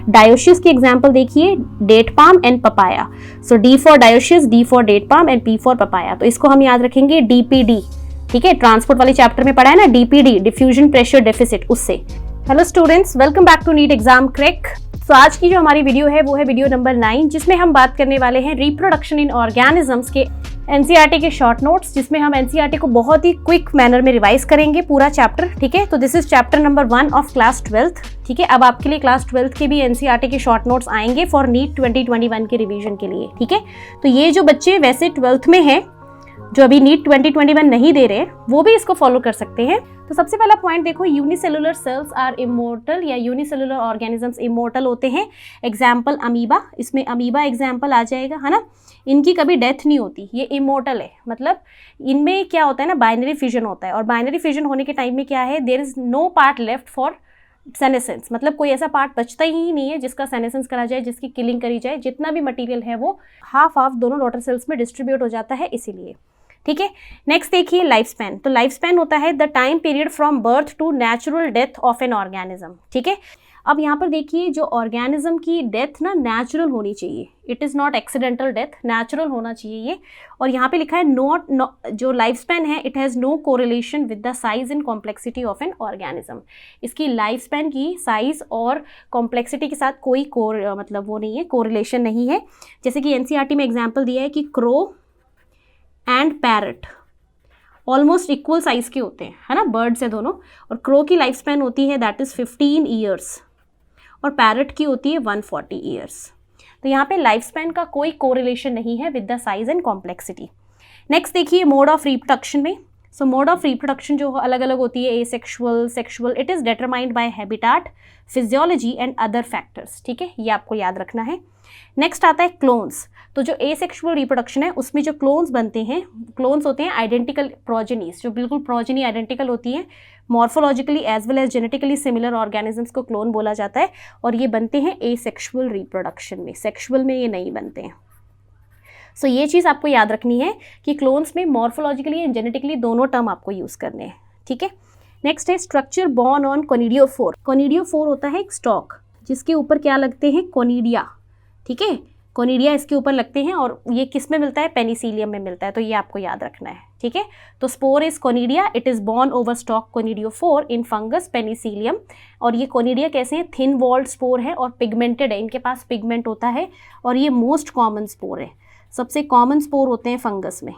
Dioecious की example देखिए, date palm and papaya. So D for dioecious, D for date palm and P for papaya. तो इसको हम याद रखेंगे डीपीडी, ठीक है, ट्रांसपोर्ट वाले चैप्टर में पढ़ा है ना डीपीडी, डिफ्यूजन प्रेशर डेफिसिट, उससे। Hello students, welcome back to NEET exam crack. तो आज की जो हमारी वीडियो है वो है वीडियो नंबर 9, जिसमें हम बात करने वाले हैं रिप्रोडक्शन इन ऑर्गेनिजम्स के एनसीईआरटी के शॉर्ट नोट्स, जिसमें हम एनसीईआरटी को बहुत ही क्विक मैनर में रिवाइज करेंगे पूरा चैप्टर, ठीक है। तो this is chapter number 1 of class 12th, ठीक है। अब आपके लिए क्लास 12th के भी एनसीईआरटी के शॉर्ट नोट्स आएंगे फॉर नीट 2021 के रिवीजन के लिए, ठीक है। तो ये जो बच्चे वैसे 12th में हैं, जो अभी नीट 2021 नहीं दे रहे, वो भी इसको फॉलो कर सकते हैं। तो सबसे पहला पॉइंट देखो, यूनिसेलुलर सेल्स आर इमोर्टल या यूनिसेलुलर ऑर्गेनिजम्स इमोर्टल होते हैं। एग्जाम्पल अमीबा, इसमें अमीबा एग्जाम्पल आ जाएगा, है ना। इनकी कभी डेथ नहीं होती, ये इमोर्टल है। मतलब इनमें क्या होता है ना, बाइनरी फिजन होता है, और बाइनरी फिजन होने के टाइम में क्या है, there is no part left for senescence. मतलब कोई ऐसा पार्ट बचता ही नहीं है जिसका सेनेसेंस करा जाए, जिसकी किलिंग करी जाए। जितना भी मटीरियल है वो हाफ दोनों डॉटर सेल्स में डिस्ट्रीब्यूट हो जाता है, इसीलिए, ठीक है। नेक्स्ट देखिए लाइफ स्पैन। तो लाइफ स्पैन होता है the time period from birth to natural death of an organism, ठीक है। अब यहाँ पर देखिए, जो ऑर्गेनिज्म की डेथ ना नेचुरल होनी चाहिए, it is not accidental death, natural होना चाहिए ये। और यहाँ पे लिखा है जो लाइफ स्पैन है, it has no correlation with the size and complexity of an organism. इसकी लाइफ स्पैन की साइज और कॉम्प्लेक्सिटी के साथ कोई मतलब वो नहीं है, कोरिलेशन नहीं है। जैसे कि एनसीईआरटी में एग्जाम्पल दिया है कि crow and parrot almost equal size के होते हैं, है ना, बर्ड्स है दोनों। और क्रो की लाइफ स्पैन होती है दैट इज़ 15 ईयर्स, और पैरट की होती है 140 ईयर्स। तो यहाँ पे लाइफ स्पैन का कोई कोरिलेशन नहीं है with the size and complexity. Next देखिए मोड ऑफ रिप्रोडक्शन में। सो मोड ऑफ रिप्रोडक्शन जो अलग अलग होती है, asexual, sexual, it is determined by habitat, physiology and other factors, ठीक है, ये आपको याद रखना है। नेक्स्ट आता है क्लोन्स। तो जो एसेक्सुअल रिप्रोडक्शन है उसमें जो क्लोन्स बनते हैं, क्लोन्स होते हैं आइडेंटिकल प्रोजेनीज, जो बिल्कुल प्रोजेनी आइडेंटिकल होती है, morphologically as well as genetically similar organisms को क्लोन बोला जाता है। और ये बनते हैं एसेक्सुअल रिप्रोडक्शन में, सेक्सुअल में ये नहीं बनते हैं। सो ये चीज़ आपको याद रखनी है कि क्लोन्स में मॉर्फोलॉजिकली एंड जेनेटिकली दोनों टर्म आपको यूज़ करने हैं, ठीक है। नेक्स्ट है structure born on conidiophore. Conidiophore होता है एक स्टॉक जिसके ऊपर क्या लगते हैं, कोनिडिया, ठीक है, कोनिडिया इसके ऊपर लगते हैं। और ये किस में मिलता है, पेनिसिलियम में मिलता है, तो ये आपको याद रखना है, ठीक है। तो spore is conidia, it is born over stock conidiophore in fungus Penicillium. और ये कोनिडिया कैसे हैं, थिन वॉल्ड स्पोर है और पिगमेंटेड है, इनके पास पिगमेंट होता है। और ये मोस्ट कॉमन स्पोर है, सबसे कॉमन स्पोर होते हैं फंगस में।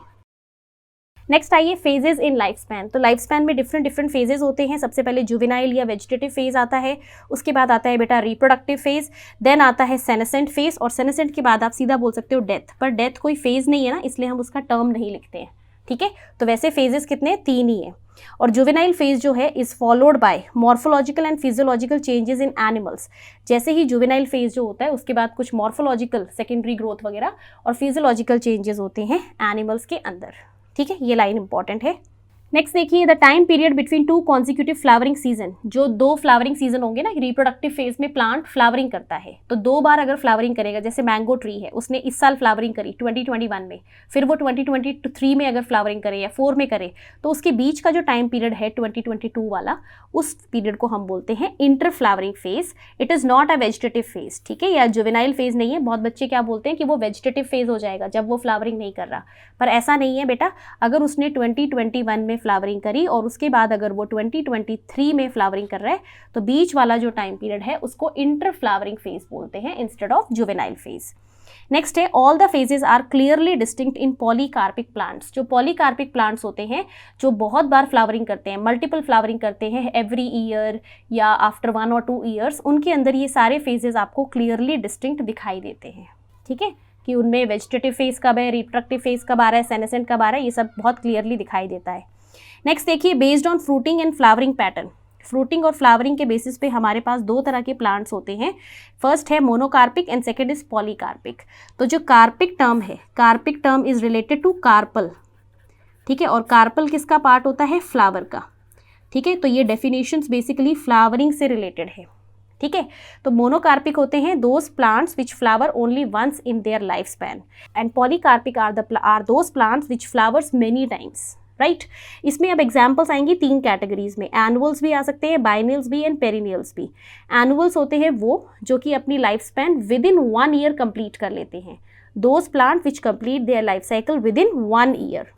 नेक्स्ट आइए फेजेस इन लाइफ स्पैन। तो लाइफ स्पैन में डिफरेंट फेजेस होते हैं। सबसे पहले जुवेनाइल या वेजिटेटिव फेज आता है, उसके बाद आता है बेटा रिप्रोडक्टिव फेज, देन आता है सेनेसेंट फेज, और सेनेसेंट के बाद आप सीधा बोल सकते हो डेथ। पर डेथ कोई फेज नहीं है ना, इसलिए हम उसका टर्म नहीं लिखते हैं, ठीक है। तो वैसे फेजेस कितने, 3 ही है। और जुवेनाइल फेज जो है is followed by morphological and physiological changes in animals. जैसे ही जुवेनाइल फेज जो होता है उसके बाद कुछ मॉर्फोलॉजिकल सेकेंडरी ग्रोथ वगैरह और फिजियोलॉजिकल चेंजेस होते हैं एनिमल्स के अंदर, ठीक है। ये लाइन इंपॉर्टेंट है। नेक्स्ट देखिए the time period between 2 consecutive flowering season. जो 2 फ्लावरिंग सीजन होंगे ना, रिप्रोडक्टिव फेज में प्लांट फ्लावरिंग करता है, तो 2 बार अगर फ्लावरिंग करेगा, जैसे मैंगो ट्री है, उसने इस साल फ्लावरिंग करी 2021 में, फिर वो 2023 में अगर फ्लावरिंग करे या 4 में करे, तो उसके बीच का जो टाइम पीरियड है 2022 वाला, उस पीरियड को हम बोलते हैं inter flowering phase. It is not a vegetative phase, ठीक है, या जुवेनाइल फेज नहीं है। बहुत बच्चे क्या बोलते हैं कि वो वेजिटेटिव फेज हो जाएगा जब वो फ्लावरिंग नहीं कर रहा, पर ऐसा नहीं है बेटा। अगर उसने 2021 में फ्लावरिंग करी और उसके बाद अगर वो 2023 में फ्लावरिंग कर रहा है, तो बीच वाला जो टाइम पीरियड है उसको इंटर फ्लावरिंग फेज बोलते हैं instead of juvenile phase. Next है all the phases are clearly distinct in polycarpic plants. जो पॉलीकार्पिक प्लांट्स होते हैं, जो बहुत बार फ्लावरिंग करते हैं, मल्टीपल फ्लावरिंग करते हैं एवरी ईयर या आफ्टर 1 और 2 ईयर्स, उनके अंदर ये सारे फेजेस आपको क्लियरली डिस्टिंक्ट दिखाई देते हैं, ठीक है, कि उनमें वेजिटेटिव फेज कब है, रिप्रोडक्टिव फेज कब आ रहा है, सेनेसेंट कब आ रहा है, ये सब बहुत क्लियरली दिखाई देता है। नेक्स्ट देखिए based on fruiting and flowering pattern. Fruiting और फ्लावरिंग के बेसिस पे हमारे पास 2 तरह के प्लांट्स होते हैं। फर्स्ट है monocarpic and second is polycarpic. तो जो कार्पिक टर्म है, carpic term is related to carpel, ठीक है, और कार्पल किसका पार्ट होता है, फ्लावर का, ठीक है। तो ये डेफिनेशंस बेसिकली फ्लावरिंग से रिलेटेड है, ठीक है। तो मोनोकार्पिक होते हैं those plants which flower only once in their life span, and polycarpic are those plants which flowers many times, right इसमें अब एग्जाम्पल्स आएंगी 3 कैटेगरीज में, एनुअल्स भी आ सकते हैं, बाइनियल्स भी एंड पेरिनियल्स भी। एनुअल्स होते हैं वो जो कि अपनी life span with in 1 year complete कर लेते हैं, those plant which complete their life cycle with in 1 year,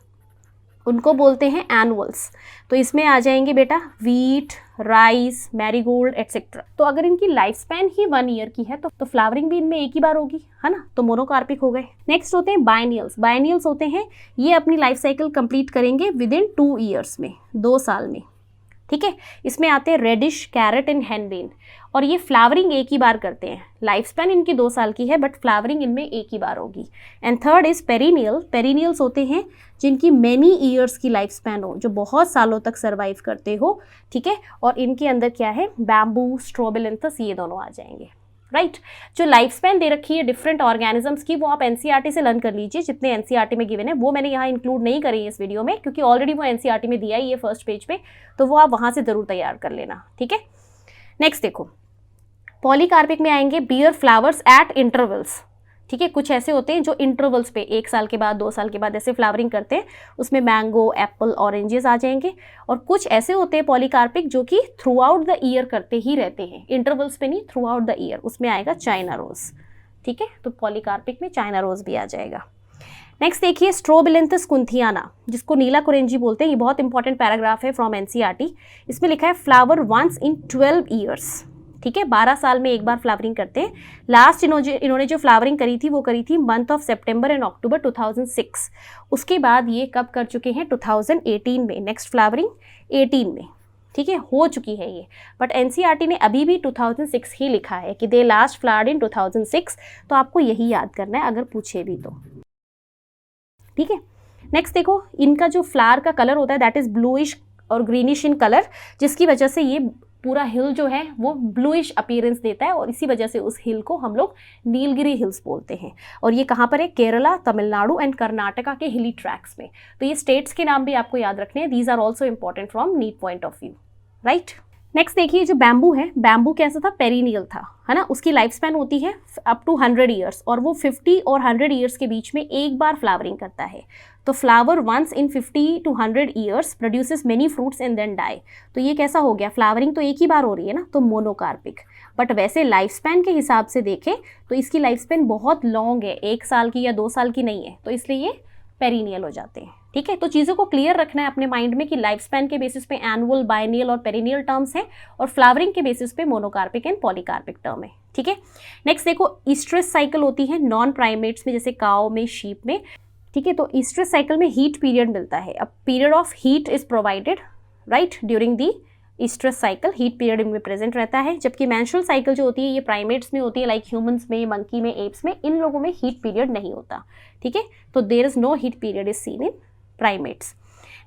उनको बोलते हैं एनुअल्स। तो इसमें आ जाएंगे बेटा वीट, राइस, मैरीगोल्ड एटसेट्रा। तो अगर इनकी लाइफ स्पैन ही 1 ईयर की है तो फ्लावरिंग भी इनमें एक ही बार होगी, है ना, तो मोनोकार्पिक हो गए। नेक्स्ट होते हैं बाइनियल्स। बाइनियल्स होते हैं ये अपनी लाइफ साइकिल कंप्लीट करेंगे विद इन 2 ईयर्स में, 2 साल में, ठीक है। इसमें आते हैं रेडिश, कैरेट एंड हैनबेन, और ये फ्लावरिंग एक ही बार करते हैं। लाइफ स्पैन इनकी 2 साल की है बट फ्लावरिंग इनमें एक ही बार होगी। And third is perennial. Perennials होते हैं जिनकी मेनी ईयर्स की लाइफ स्पैन हो, जो बहुत सालों तक सर्वाइव करते हो, ठीक है। और इनके अंदर क्या है, बैम्बू, स्ट्रोबिलिंथस, ये दोनों आ जाएंगे, राइट। जो लाइफ स्पैन दे रखी है डिफरेंट ऑर्गेनिजम्स की वो आप एनसीईआरटी से लर्न कर लीजिए, जितने एनसीईआरटी में गिवन है वो मैंने यहाँ इंक्लूड नहीं करी है इस वीडियो में, क्योंकि ऑलरेडी वो एनसीईआरटी में दिया ही है फर्स्ट पेज पे, तो वो आप वहाँ से जरूर तैयार कर लेना, ठीक है। नेक्स्ट देखो, पॉलीकार्पिक में आएंगे बियर फ्लावर्स एट इंटरवल्स, ठीक है। कुछ ऐसे होते हैं जो इंटरवल्स पे 1 साल के बाद, 2 साल के बाद ऐसे फ्लावरिंग करते हैं, उसमें मैंगो, एप्पल, ऑरेंजेस आ जाएंगे। और कुछ ऐसे होते हैं पॉलीकार्पिक जो कि थ्रू आउट द ईयर करते ही रहते हैं, इंटरवल्स पे नहीं, थ्रू आउट द ईयर, उसमें आएगा चाइना रोज, ठीक है। तो पॉलीकार्पिक में चाइना रोज भी आ जाएगा। नेक्स्ट देखिए स्ट्रोबिलिंथस कुंथियाना, जिसको नीला कुरेंजी बोलते हैं, ये बहुत इंपॉर्टेंट पैराग्राफ है फ्रॉम एनसीईआरटी। इसमें लिखा है फ्लावर वंस इन 12 ईयर्स, ठीक है, 12 साल में एक बार फ्लावरिंग करते हैं। लास्ट इन्होंने जो फ्लावरिंग करी थी वो करी थी month of September and October 2006। उसके बाद ये कब कर चुके हैं, 2018 में, नेक्स्ट फ्लावरिंग 18 में, ठीक है, हो चुकी है ये। बट एनसीईआरटी ने अभी भी 2006 ही लिखा है कि दे लास्ट फ्लावर्ड इन 2006, तो आपको यही याद करना है अगर पूछे भी तो, ठीक है। नेक्स्ट देखो, इनका जो फ्लावर का कलर होता है दैट इज ब्लूइश और ग्रीनिश इन कलर, जिसकी वजह से ये पूरा हिल जो है वो ब्लूइश अपीयरेंस देता है, और इसी वजह से उस हिल को हम लोग नीलगिरी हिल्स बोलते हैं। और ये कहाँ पर है, केरला, तमिलनाडु एंड कर्नाटका के हिली ट्रैक्स में। तो ये स्टेट्स के नाम भी आपको याद रखने हैं, these are also important from NEET point of view, right. Next देखिए जो बैम्बू है, बैम्बू कैसा था, पेरिनियल था, है ना, उसकी लाइफ स्पैन होती है अप टू 100 ईयर्स, और वो 50 और 100 ईयर्स के बीच में एक बार फ्लावरिंग करता है। तो flower once in 50 to 100 years produces many fruits and then die. तो ये कैसा हो गया, फ्लावरिंग तो एक ही बार हो रही है ना, तो मोनोकार्पिक। बट वैसे लाइफ स्पैन के हिसाब से देखें तो इसकी लाइफ स्पैन बहुत लॉन्ग है, 1 साल की या 2 साल की नहीं है, तो इसलिए ये पेरिनियल हो जाते हैं, ठीक है। तो चीज़ों को क्लियर रखना है अपने माइंड में कि लाइफ स्पैन के बेसिस पे एनुअल, बाइनियल और पेरिनियल टर्म्स हैं, और फ्लावरिंग के बेसिस पे मोनोकार्पिक एंड पॉलीकार्पिक टर्म है, ठीक है। नेक्स्ट देखो, ईस्ट्रस साइकिल होती है नॉन प्राइमेट्स में, जैसे काओ में, शीप में, ठीक है। तो ईस्ट्रस साइकिल में हीट पीरियड मिलता है, अब period of heat is provided, right, during the oestrus cycle, heat period इनमें प्रेजेंट रहता है। जबकि मेंस्ट्रुअल साइकिल जो होती है ये प्राइमेट्स में होती है, लाइक ह्यूमंस में, मंकी में, एप्स में, इन लोगों में हीट पीरियड नहीं होता, ठीक है। तो there is no heat period is seen in primates.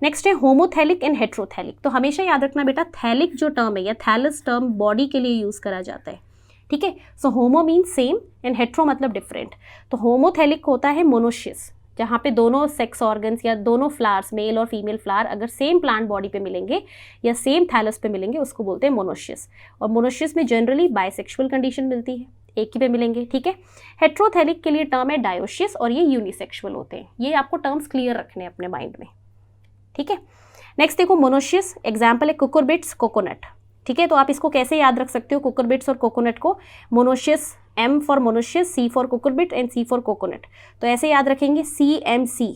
Next है होमोथैलिक एंड हेट्रोथैलिक। तो हमेशा याद रखना बेटा, थैलिक जो टर्म है या थैलस टर्म बॉडी के लिए यूज करा जाता है, ठीक है। So homo means same and hetero मतलब डिफरेंट। तो होमोथैलिक होता है मोनोशियस, जहाँ पे दोनों सेक्स ऑर्गन्स या दोनों फ्लावर्स, मेल और फीमेल फ्लावर, अगर सेम प्लांट बॉडी पे मिलेंगे या सेम थैलस पे मिलेंगे उसको बोलते हैं मोनोशियस। और मोनोशियस में जनरली बाइसेक्सुअल कंडीशन मिलती है, एक ही पे मिलेंगे, ठीक है। हेट्रोथैलिक के लिए टर्म है डायोशियस, और ये यूनिसेक्सुअल होते हैं। ये आपको टर्म्स क्लियर रखने हैं अपने माइंड में, ठीक है। नेक्स्ट देखो मोनोशियस, एग्जाम्पल है कुकुरबिट्स, कोकोनट, ठीक है। तो आप इसको कैसे याद रख सकते हो, कुकुरबिट्स और कोकोनट को, monoecious, M for monoecious, C for cucurbit and C for coconut. तो ऐसे याद रखेंगे, CMC,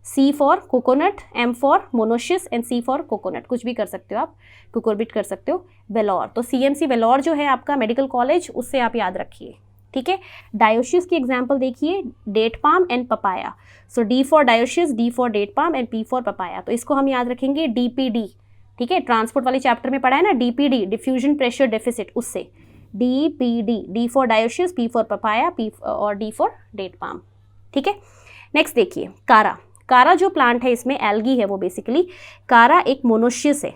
C for coconut, M for monoecious and C for coconut. कुछ भी कर सकते हो आप, कुकुरबिट कर सकते हो, वेलोर। तो CMC वेलोर जो है आपका मेडिकल कॉलेज, उससे आप याद रखिए, ठीक है। डायोशियस की एग्जाम्पल देखिए, date palm and papaya. So D for dioecious, D for date palm and P for papaya. तो इसको हम याद रखेंगे DPD, ठीक है। ट्रांसपोर्ट वाले चैप्टर में पढ़ा है ना, DPD, डिफ्यूजन प्रेशर डेफिसिट, उससे DPD, D for dioecious, P for papaya, P और D फॉर डेट पाम, ठीक है। नेक्स्ट देखिए कारा। कारा जो प्लांट है इसमें एल्गी है वो बेसिकली। कारा एक मोनोशियस है।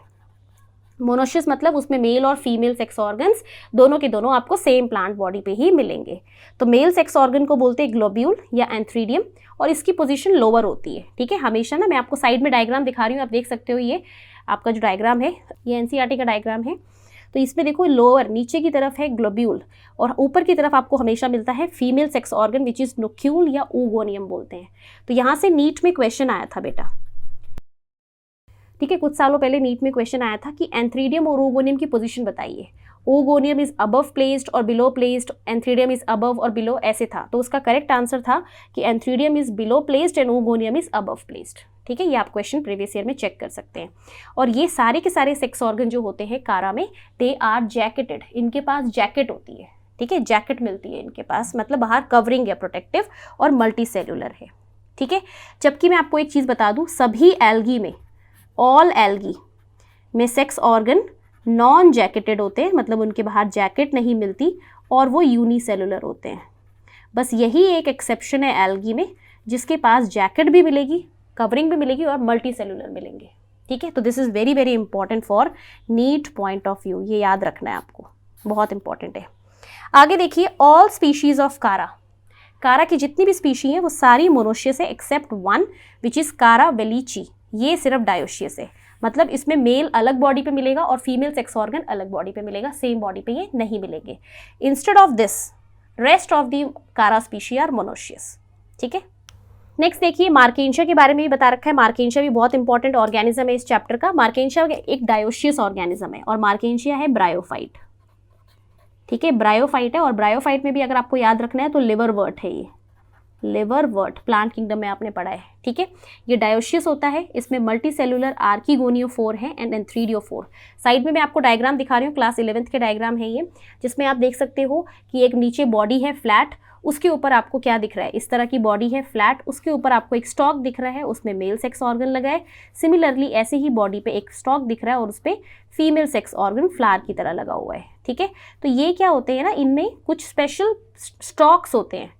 मोनोशियस मतलब उसमें मेल और फीमेल सेक्स ऑर्गन्स दोनों के दोनों आपको सेम प्लांट बॉडी पे ही मिलेंगे। तो मेल सेक्स ऑर्गन को बोलते हैं ग्लोब्यूल या एंथ्रीडियम, और इसकी पोजीशन लोअर होती है, ठीक है। हमेशा ना, मैं आपको साइड में डायग्राम दिखा रही हूँ, आप देख सकते हो, ये आपका जो डायग्राम है ये एनसीईआरटी का डायग्राम है। तो इसमें देखो लोअर, नीचे की तरफ है ग्लोब्यूल, और ऊपर की तरफ आपको हमेशा मिलता है female sex organ which is nucule या ooगोनियम बोलते हैं। तो यहाँ से नीट में क्वेश्चन आया था बेटा, ठीक है, कुछ सालों पहले नीट में क्वेश्चन आया था कि एंथ्रीडियम और ओगोनियम की पोजीशन बताइए, ओगोनियम इज अबव प्लेस्ड और below placed, antheridium is above और बिलो, ऐसे था। तो उसका करेक्ट आंसर था कि antheridium is below placed and oogonium is above placed. ठीक है, ये आप क्वेश्चन प्रीवियस ईयर में चेक कर सकते हैं। और ये सारे के सारे सेक्स ऑर्गन जो होते हैं कारा में, दे आर जैकेटेड, इनके पास जैकेट होती है। ठीक है, जैकेट मिलती है इनके पास, मतलब बाहर कवरिंग है, प्रोटेक्टिव और मल्टी सेल्यूलर है। ठीक है, जबकि मैं आपको एक चीज़ बता दूं, सभी एल्गी में, ऑल एल्गी में सेक्स ऑर्गन नॉन जैकेटेड होते हैं, मतलब उनके बाहर जैकेट नहीं मिलती और वो यूनिसेलुलर होते हैं। बस यही एक एक्सेप्शन है एल्गी में, जिसके पास जैकेट भी मिलेगी, कवरिंग भी मिलेगी और मल्टी सेलुलर मिलेंगे। ठीक है, तो this is very very important for NEET point of view, ये याद रखना है आपको, बहुत इंपॉर्टेंट है। आगे देखिए, ऑल स्पीशीज ऑफ कारा, कारा की जितनी भी स्पीशी हैं वो सारी मोनोशियस है एक्सेप्ट वन विच इज़ कारा वेलिची, ये सिर्फ डायोशियस है। मतलब इसमें मेल अलग बॉडी पे मिलेगा और फीमेल सेक्स ऑर्गन अलग बॉडी पे मिलेगा, सेम बॉडी पे ये नहीं मिलेंगे। Instead of this rest of the कारा स्पीशी आर मोनोशियस। ठीक है, नेक्स्ट देखिए, मार्केंशिया के बारे में भी बता रखा है। मार्केंशिया भी बहुत इंपॉर्टेंट ऑर्गेनिज्म है इस चैप्टर का। मार्केंशिया एक डायोशियस ऑर्गेनिज्म है और मार्केंशिया है ब्रायोफाइट। ठीक है, ब्रायोफाइट है और ब्रायोफाइट में भी अगर आपको याद रखना है तो लिवरवर्ट है, ये लिवरवर्ट प्लांट किंगडम में आपने पढ़ा है। ठीक है, ये डायोशियस होता है, इसमें मल्टी सेलुलर आर्किगोनियोफोर है एंड एंथ्रीडियोफोर। साइड में मैं आपको डायग्राम दिखा रही हूँ, क्लास 11th के डायग्राम है ये, जिसमें आप देख सकते हो कि एक नीचे बॉडी है फ्लैट, उसके ऊपर आपको क्या दिख रहा है, इस तरह की बॉडी है फ्लैट, उसके ऊपर आपको एक स्टॉक दिख रहा है, उसमें मेल सेक्स ऑर्गन लगा है। सिमिलरली ऐसे ही बॉडी पे एक स्टॉक दिख रहा है और उस पर फीमेल सेक्स ऑर्गन फ्लावर की तरह लगा हुआ है। ठीक है, तो ये क्या होते हैं ना, इनमें कुछ स्पेशल स्टॉक्स होते हैं।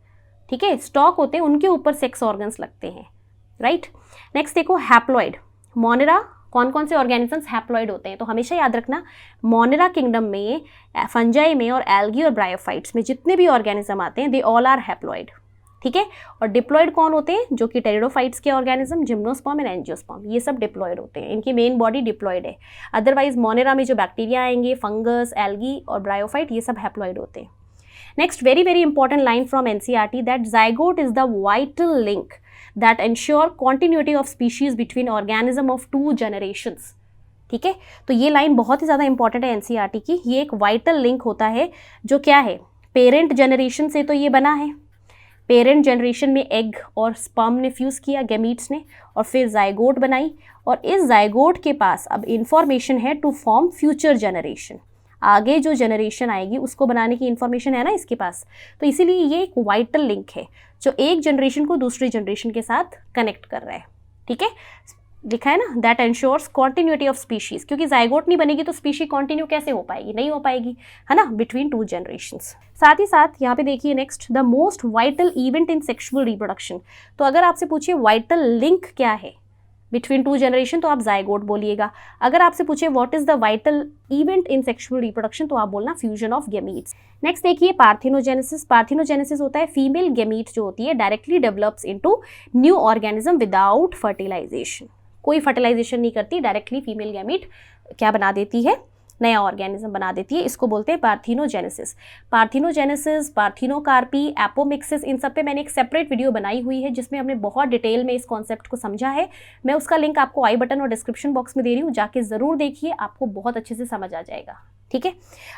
ठीक है, स्टॉक होते हैं, उनके ऊपर सेक्स ऑर्गन्स लगते हैं। राइट, नेक्स्ट देखो, हैप्लॉइड। मोनेरा, कौन कौन से ऑर्गेनिजम्स हैप्लॉइड होते हैं, तो हमेशा याद रखना, मोनेरा किंगडम में, फंजाई में और एल्गी और ब्रायोफाइट्स में जितने भी ऑर्गेनिज्म आते हैं, दे ऑल आर हैप्लॉइड। ठीक है, और डिप्लॉइड कौन होते हैं, जो कि टेरिडोफाइट्स के ऑर्गेनिज्म, जिम्नोस्पर्म एंड एंजियोस्पर्म, ये सब डिप्लॉइड होते हैं, इनकी मेन बॉडी डिप्लॉइड है। अदरवाइज मोनेरा में जो बैक्टीरिया आएंगे, फंगस, एल्गी और ब्रायोफाइट, ये सब हैप्लॉइड होते हैं। Next, very very important line from NCERT, that zygote is the vital link that ensure continuity of species between organism of two generations. ठीक है, तो ये लाइन बहुत ही ज़्यादा इंपॉर्टेंट है NCERT की। ये एक वाइटल लिंक होता है जो क्या है, पेरेंट जनरेशन से तो ये बना है, पेरेंट जनरेशन में एग और स्पर्म ने फ्यूज़ किया, गैमीट्स ने, और फिर जाइगोट बनाई, और इस जाइगोट के पास अब इंफॉर्मेशन है टू फॉर्म फ्यूचर जनरेशन, आगे जो जनरेशन आएगी उसको बनाने की इंफॉर्मेशन है ना इसके पास। तो इसीलिए ये एक वाइटल लिंक है जो एक जनरेशन को दूसरी जनरेशन के साथ कनेक्ट कर रहा है। ठीक है, लिखा है ना, that ensures continuity of species, क्योंकि जाइगोट नहीं बनेगी तो स्पीशी कॉन्टिन्यू कैसे हो पाएगी, नहीं हो पाएगी, है ना, बिटवीन टू जनरेशंस। साथ ही साथ यहाँ पे देखिए next, the most vital event in sexual reproduction. तो अगर आपसे पूछिए वाइटल लिंक क्या है बिटवीन टू जनरेशन, तो आप जाइगोट बोलिएगा। अगर आपसे पूछे what is the vital event in sexual reproduction, तो आप बोलना फ्यूजन ऑफ गैमीट्स। नेक्स्ट देखिए, पार्थिनोजेनेसिस। पार्थिनोजेनेसिस होता है फीमेल गैमीट जो होती है directly develops into new organism without fertilization, कोई फर्टिलाइजेशन नहीं करती, डायरेक्टली फीमेल गैमीट क्या बना देती है, नया ऑर्गेनिज्म बना देती है, इसको बोलते हैं पार्थिनोजेनेसिस। पार्थिनोजेनेसिस, पार्थिनोकार्पी, एपोमिक्सिस, इन सब पे मैंने एक सेपरेट वीडियो बनाई हुई है जिसमें हमने बहुत डिटेल में इस कॉन्सेप्ट को समझा है। मैं उसका लिंक आपको आई बटन और डिस्क्रिप्शन बॉक्स में दे रही हूँ, जाके ज़रूर देखिए, आपको बहुत अच्छे से समझ आ जाएगा। ठीक है,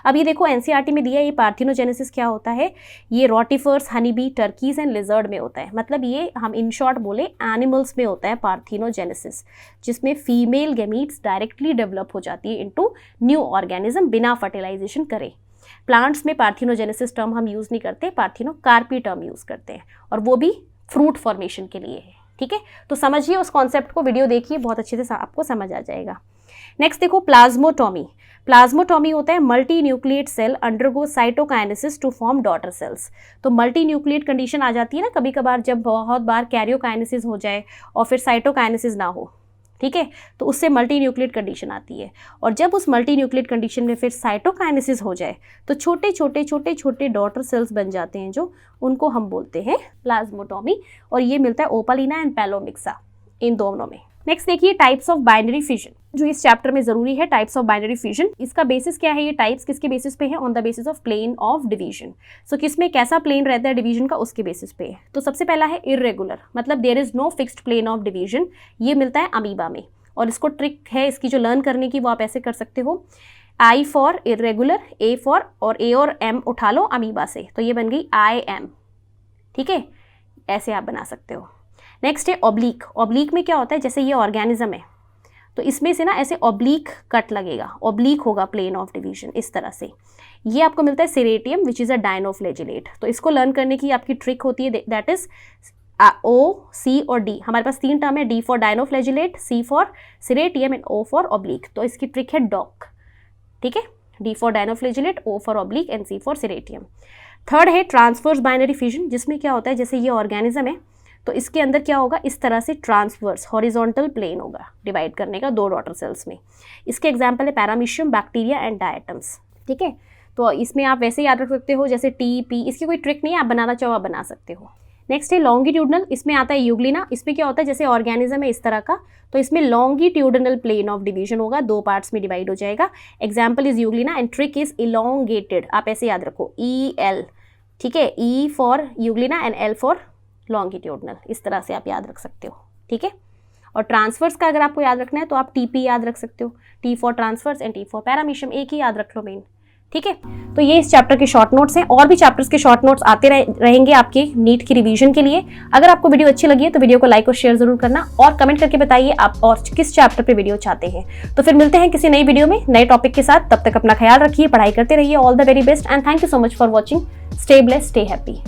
अब ये देखो NCERT में दिया, ये पार्थिनोजेनेसिस क्या होता है, ये rotifers, honey bee, Turkey's and lizard में होता है। मतलब ये हम इन शॉर्ट बोले एनिमल्स में होता है पार्थिनोजेनेसिस, जिसमें फीमेल गैमीट्स डायरेक्टली डेवलप हो जाती है इनटू न्यू ऑर्गेनिज्म बिना फर्टिलाइजेशन करे। प्लांट्स में पार्थिनोजेनेसिस टर्म हम यूज़ नहीं करते, पार्थिनोकार्पी टर्म यूज़ करते हैं, और वो भी फ्रूट फॉर्मेशन के लिए है। ठीक है, तो समझिए उस कॉन्सेप्ट को, वीडियो देखिए, बहुत अच्छे से आपको समझ आ जाएगा। नेक्स्ट देखो, प्लाज्मोटोमी। प्लाज्मोटोमी होता है multinucleate cell undergo cytokinesis to form daughter cells. तो मल्टी न्यूक्लिएट कंडीशन आ जाती है ना कभी कभार, जब बहुत बार कैरियोकाइनेसिस हो जाए और फिर साइटोकाइनेसिस ना हो। ठीक है, तो उससे मल्टी न्यूक्लिएट कंडीशन आती है, और जब उस मल्टी न्यूक्लिएट कंडीशन में फिर साइटोकाइनेसिस हो जाए तो छोटे छोटे छोटे छोटे डॉटर सेल्स बन जाते हैं, जो उनको हम बोलते हैं प्लाज्मोटोमी, और ये मिलता है ओपालिना एंड पैलोमिक्सा, इन दोनों में। नेक्स्ट देखिए, टाइप्स ऑफ बाइनरी फिजन, जो इस चैप्टर में जरूरी है, टाइप्स ऑफ बाइनरी फिजन। इसका बेसिस क्या है, ये टाइप्स किसके बेसिस पे है, on the basis of plane of division. So किसमें कैसा प्लेन रहता है डिवीजन का, उसके बेसिस पे है। तो सबसे पहला है इर्रेगुलर, मतलब there is no fixed plane of division, ये मिलता है अमीबा में। और इसको ट्रिक है इसकी जो लर्न करने की, वो आप ऐसे कर सकते हो, I for irregular, A for, और A और M उठा लो अमीबा से, तो ये बन गई IM, ठीक है, ऐसे आप बना सकते हो। नेक्स्ट है ऑब्लिक। ऑब्लिक में क्या होता है, जैसे ये ऑर्गेनिज्म है तो इसमें से ना ऐसे ऑब्लिक कट लगेगा, ऑब्लिक होगा प्लेन ऑफ डिवीजन इस तरह से। ये आपको मिलता है सेरेटियम विच इज़ अ डायनोफ्लैजिलेट। तो इसको लर्न करने की आपकी ट्रिक होती है, दैट इज O, C और D। हमारे पास 3 टर्म है, D for dinoflagellate, C for ceratium and O for oblique. तो इसकी ट्रिक है डॉक, ठीक है, D for dinoflagellate, O for oblique and C for ceratium. Third है ट्रांसवर्स बाइनरी फिजन, जिसमें क्या होता है, जैसे ये ऑर्गेनिज्म है तो इसके अंदर क्या होगा, इस तरह से ट्रांसवर्स हॉरिजॉन्टल प्लेन होगा डिवाइड करने का 2 डॉटर सेल्स में। इसके एग्जाम्पल है पैरामीशियम, बैक्टीरिया एंड डायटम्स, ठीक है। तो इसमें आप वैसे याद रख सकते हो जैसे TP, इसकी कोई ट्रिक नहीं है, आप बनाना चाहो आप बना सकते हो। नेक्स्ट है लॉन्गिट्यूडनल, इसमें आता है यूग्लिना। इसमें क्या होता है, जैसे ऑर्गेनिज्म है इस तरह का, तो इसमें लॉन्गिट्यूडनल प्लेन ऑफ डिवीजन होगा, 2 पार्ट्स में डिवाइड हो जाएगा। Example is Euglena and trick is elongated, आप ऐसे याद रखो EL, ठीक है, E for Euglena and L for longitudinal, इस तरह से आप याद रख सकते हो, ठीक है। और ट्रांसफर्स का अगर आपको याद रखना है तो आप TP याद रख सकते हो, T for transfers and T for paramecium, एक ही याद रख लो मेन, ठीक है। तो ये इस चैप्टर के शॉर्ट नोट्स हैं, और भी चैप्टर्स के शॉर्ट नोट्स आते रहेंगे आपके नीट की रिवीजन के लिए। अगर आपको वीडियो अच्छी लगी है तो वीडियो को लाइक और शेयर जरूर करना, और कमेंट करके बताइए आप और किस चैप्टर पे वीडियो चाहते हैं। तो फिर मिलते हैं किसी नई वीडियो में नए टॉपिक के साथ, तब तक अपना ख्याल रखिए, पढ़ाई करते रहिए। All the very best and thank you so much for watching. Stay blessed, stay happy.